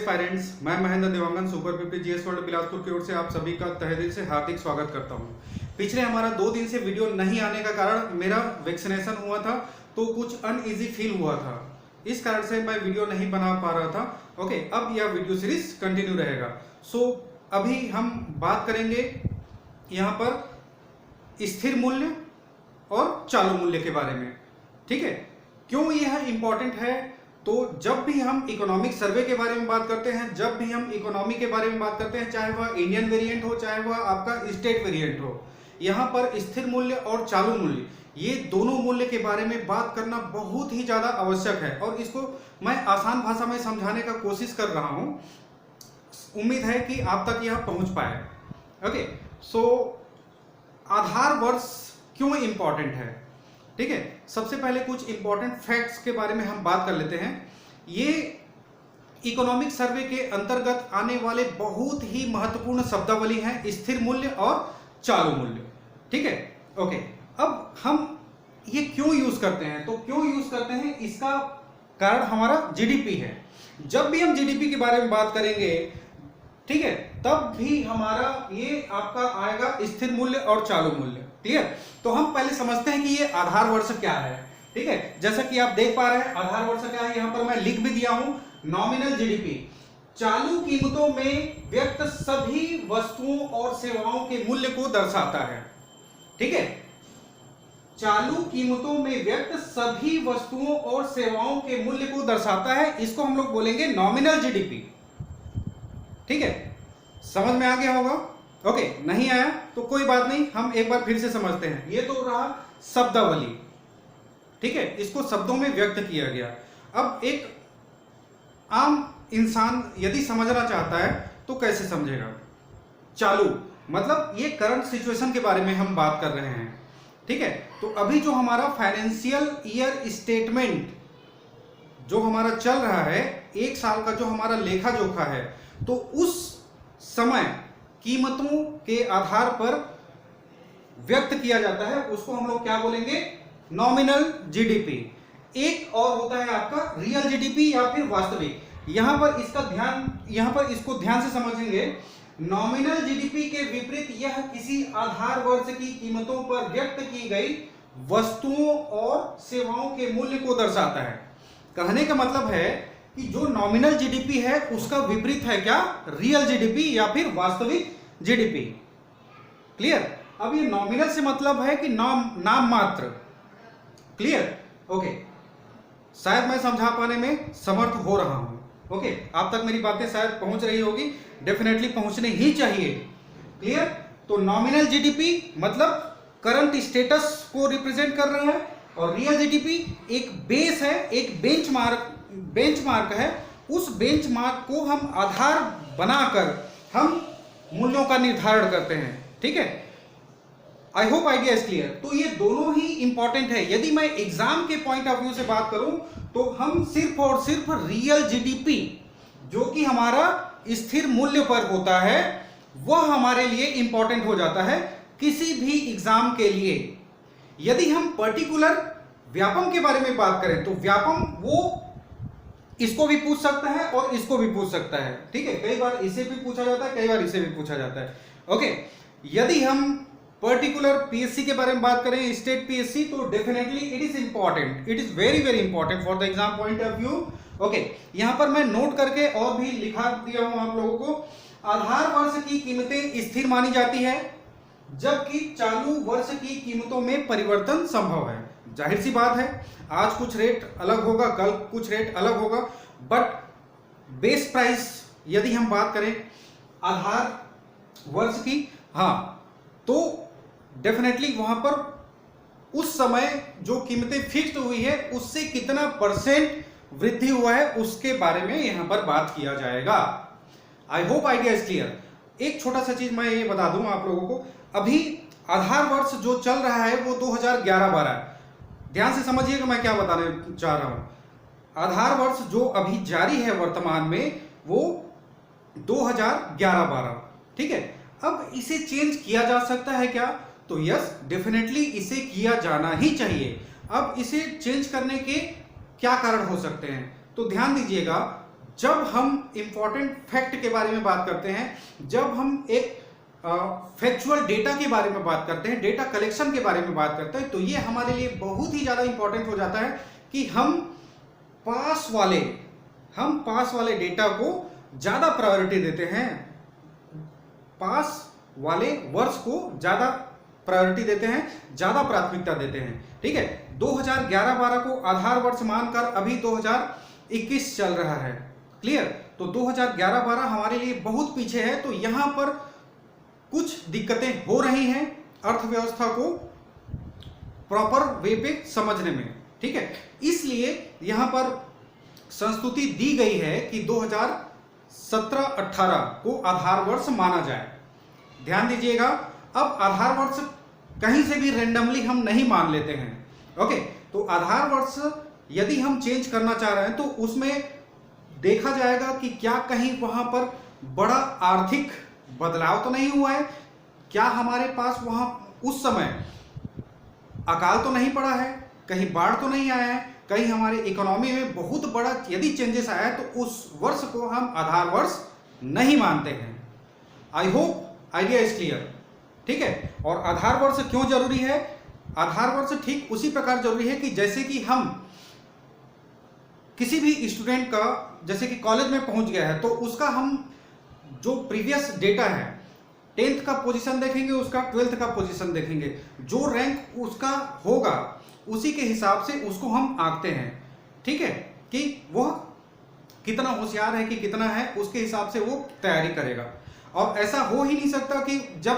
Aspirants, मैं Mahendra Dewangan super 50 GS world Bilaspur की ओर से आप सभी का तहे दिल से हार्दिक स्वागत करता हूं। पिछले हमारा 2 दिन से वीडियो नहीं आने का कारण मेरा वैक्सीनेशन हुआ था तो कुछ अनईजी फील हुआ था, इस कारण से मैं वीडियो नहीं बना पा रहा था। ओके, अब यह वीडियो सीरीज कंटिन्यू रहेगा। अभी हम बात करेंगे यहाँ पर स्थिर मूल्य और चालू मूल्य के बारे में। ठीक है, क्यों यह इंपॉर्टेंट है? तो जब भी हम इकोनॉमिक सर्वे के बारे में बात करते हैं, जब भी हम इकोनॉमी के बारे में बात करते हैं, चाहे वह इंडियन वेरिएंट हो चाहे वह आपका स्टेट वेरिएंट हो, यहाँ पर स्थिर मूल्य और चालू मूल्य, ये दोनों मूल्य के बारे में बात करना बहुत ही ज़्यादा आवश्यक है और इसको मैं आसान भाषा में समझाने का कोशिश कर रहा हूँ। उम्मीद है कि आप तक यह पहुँच पाए। ओके, आधार वर्ष क्यों इंपॉर्टेंट है? ठीक है, सबसे पहले कुछ इंपॉर्टेंट फैक्ट्स के बारे में हम बात कर लेते हैं। ये इकोनॉमिक सर्वे के अंतर्गत आने वाले बहुत ही महत्वपूर्ण शब्दावली हैं, स्थिर मूल्य और चालू मूल्य। ठीक है, ओके, अब हम ये क्यों यूज करते हैं? तो क्यों यूज करते हैं, इसका कारण हमारा जीडीपी है। जब भी हम जीडीपी के बारे में बात करेंगे, ठीक है, तब भी हमारा ये आपका आएगा स्थिर मूल्य और चालू मूल्य। क्लियर? तो हम पहले समझते हैं कि ये आधार वर्ष क्या है। ठीक है, जैसा कि आप देख पा रहे हैं आधार वर्ष क्या है, यहां पर मैं लिख भी दिया हूं, नॉमिनल जीडीपी चालू कीमतों में व्यक्त सभी वस्तुओं और सेवाओं के मूल्य को दर्शाता है। ठीक है, चालू कीमतों में व्यक्त सभी वस्तुओं और सेवाओं के मूल्य को दर्शाता है, इसको हम लोग बोलेंगे नॉमिनल जीडीपी। ठीक है, समझ में आ गया होगा? ओके, नहीं आया तो कोई बात नहीं, हम एक बार फिर से समझते हैं। ये तो रहा शब्दावली। ठीक है, इसको शब्दों में व्यक्त किया गया। अब एक आम इंसान यदि समझना चाहता है तो कैसे समझेगा? चालू मतलब ये करंट सिचुएशन के बारे में हम बात कर रहे हैं। ठीक है, तो अभी जो हमारा फाइनेंशियल ईयर स्टेटमेंट जो हमारा चल रहा है, एक साल का जो हमारा लेखा जोखा है, तो उस समय कीमतों के आधार पर व्यक्त किया जाता है, उसको हम लोग क्या बोलेंगे? Nominal GDP. एक और होता है आपका रियल जीडीपी या फिर वास्तविक। यहां पर इसको ध्यान से समझेंगे। नॉमिनल जीडीपी के विपरीत यह किसी आधार वर्ष की कीमतों पर व्यक्त की गई वस्तुओं और सेवाओं के मूल्य को दर्शाता है। कहने का मतलब है कि जो नॉमिनल जीडीपी है उसका विपरीत है क्या? रियल जीडीपी या फिर वास्तविक जीडीपी। क्लियर? अब ये नॉमिनल से मतलब है कि नाम मात्र। क्लियर? ओके, शायद मैं समझा पाने में समर्थ हो रहा हूं। ओके, आप तक मेरी बातें शायद पहुंच रही होगी, डेफिनेटली पहुंचने ही चाहिए। क्लियर? तो नॉमिनल जीडीपी मतलब करंट स्टेटस को रिप्रेजेंट कर रहा है और रियल जीडीपी एक बेस है, एक बेंचमार्क है। उस बेंचमार्क को हम आधार बनाकर हम मूल्यों का निर्धारण करते हैं। ठीक है, I hope idea is clear. तो ये दोनों ही इंपॉर्टेंट है। यदि मैं एग्जाम के पॉइंट ऑफ व्यू से बात करूं तो हम सिर्फ और सिर्फ रियल जीडीपी जो कि हमारा स्थिर मूल्य पर होता है वह हमारे लिए इंपॉर्टेंट हो जाता है किसी भी एग्जाम के लिए। यदि हम पर्टिकुलर व्यापम के बारे में बात करें तो व्यापम वो इसको भी पूछ सकता है और इसको भी पूछ सकता है। ठीक है, कई बार इसे भी पूछा जाता है, कई बार इसे भी पूछा जाता है। ओके, यदि हम पर्टिकुलर पीएससी के बारे में बात करें, स्टेट पीएससी, तो definitely it is important, it is very very important for the exam point of view. Okay, यहां पर मैं नोट करके और भी लिखा दिया हूं आप लोगों को। आधार वर्ष की कीमतें स्थिर मानी जाती है जबकि चालू वर्ष की कीमतों में परिवर्तन संभव है। जाहिर सी बात है, आज कुछ रेट अलग होगा, कल कुछ रेट अलग होगा, बट बेस प्राइस यदि हम बात करें आधार वर्ष की, हाँ, तो डेफिनेटली वहां पर उस समय जो कीमतें फिक्स्ड हुई है उससे कितना परसेंट वृद्धि हुआ है उसके बारे में यहां पर बात किया जाएगा। I hope idea is clear. एक छोटा सा चीज मैं ये बता दूं आप लोगों को, अभी आधार वर्ष जो चल रहा है वो 2011-12 है। ध्यान से समझिएगा मैं क्या बताने चाह रहा हूं। आधार वर्ष जो अभी जारी है वर्तमान में वो 2011-12। ठीक है, अब इसे चेंज किया जा सकता है क्या? तो यस, डेफिनेटली इसे किया जाना ही चाहिए। अब इसे चेंज करने के क्या कारण हो सकते हैं? तो ध्यान दीजिएगा, जब हम इंपॉर्टेंट फैक्ट के बारे में बात करते हैं, जब हम एक फैक्चुअल डेटा के बारे में बात करते हैं, डेटा कलेक्शन के बारे में बात करते हैं, तो ये हमारे लिए बहुत ही ज़्यादा इंपॉर्टेंट हो जाता है कि हम पास वाले डेटा को ज़्यादा प्रायोरिटी देते हैं, पास वाले वर्ष को ज़्यादा प्रायोरिटी देते हैं, ज़्यादा प्राथमिकता देते हैं। ठीक है, 2011-12 को आधार वर्ष मानकर अभी 2021 चल रहा है। क्लियर? तो 2011-12 हमारे लिए बहुत पीछे है, तो यहां पर कुछ दिक्कतें हो रही हैं अर्थव्यवस्था को प्रॉपर वे पे समझने में। ठीक है, इसलिए यहां पर संस्तुति दी गई है कि 2017-18 को आधार वर्ष माना जाए। ध्यान दीजिएगा, अब आधार वर्ष कहीं से भी रेंडमली हम नहीं मान लेते हैं। ओके, तो आधार वर्ष यदि हम चेंज करना चाह रहे हैं तो उसमें देखा जाएगा कि क्या कहीं वहां पर बड़ा आर्थिक बदलाव तो नहीं हुआ है, क्या हमारे पास वहां उस समय अकाल तो नहीं पड़ा है, कहीं बाढ़ तो नहीं आया है, कहीं हमारे इकोनॉमी में बहुत बड़ा यदि चेंजेस आया है तो उस वर्ष को हम आधार वर्ष नहीं मानते हैं। I hope idea is clear. ठीक है, और आधार वर्ष क्यों जरूरी है? आधार वर्ष ठीक उसी प्रकार जरूरी है कि जैसे कि हम किसी भी स्टूडेंट का जैसे कि कॉलेज में पहुंच गया है तो उसका हम जो प्रीवियस डेटा है, 10th का पोजीशन देखेंगे, उसका 12th का पोजीशन देखेंगे, जो रैंक उसका होगा उसी के हिसाब से उसको हम आंकते हैं। ठीक है, कि वह कितना होशियार है कि कितना है, उसके हिसाब से वो तैयारी करेगा। और ऐसा हो ही नहीं सकता कि जब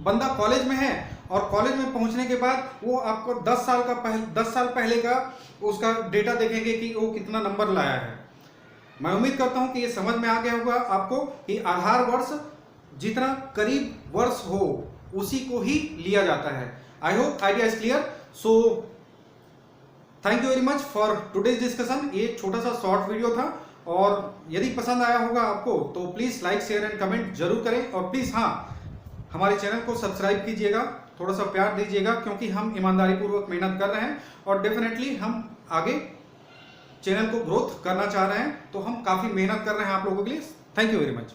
बंदा कॉलेज में है और कॉलेज में पहुंचने के बाद वो आपको 10 साल पहले का उसका डेटा देखेंगे कि वो कितना नंबर लाया है। मैं उम्मीद करता हूं कि ये समझ में आ गया होगा आपको कि आधार वर्ष जितना करीब वर्ष हो उसी को ही लिया जाता है। I hope idea is clear. So thank you very much for today's discussion. ये छोटा सा शॉर्ट वीडियो था और यदि पसंद आया होगा आपको तो please like share and comment जरूर करें और प्लीज हमारे चैनल को सब्सक्राइब कीजिएगा, थोड़ा सा प्यार दीजिएगा क्योंकि हम ईमानदारी पूर्वक मेहनत कर रहे हैं और डेफिनेटली हम आगे चैनल को ग्रोथ करना चाह रहे हैं, तो हम काफी मेहनत कर रहे हैं आप लोगों के लिए। Thank you very much.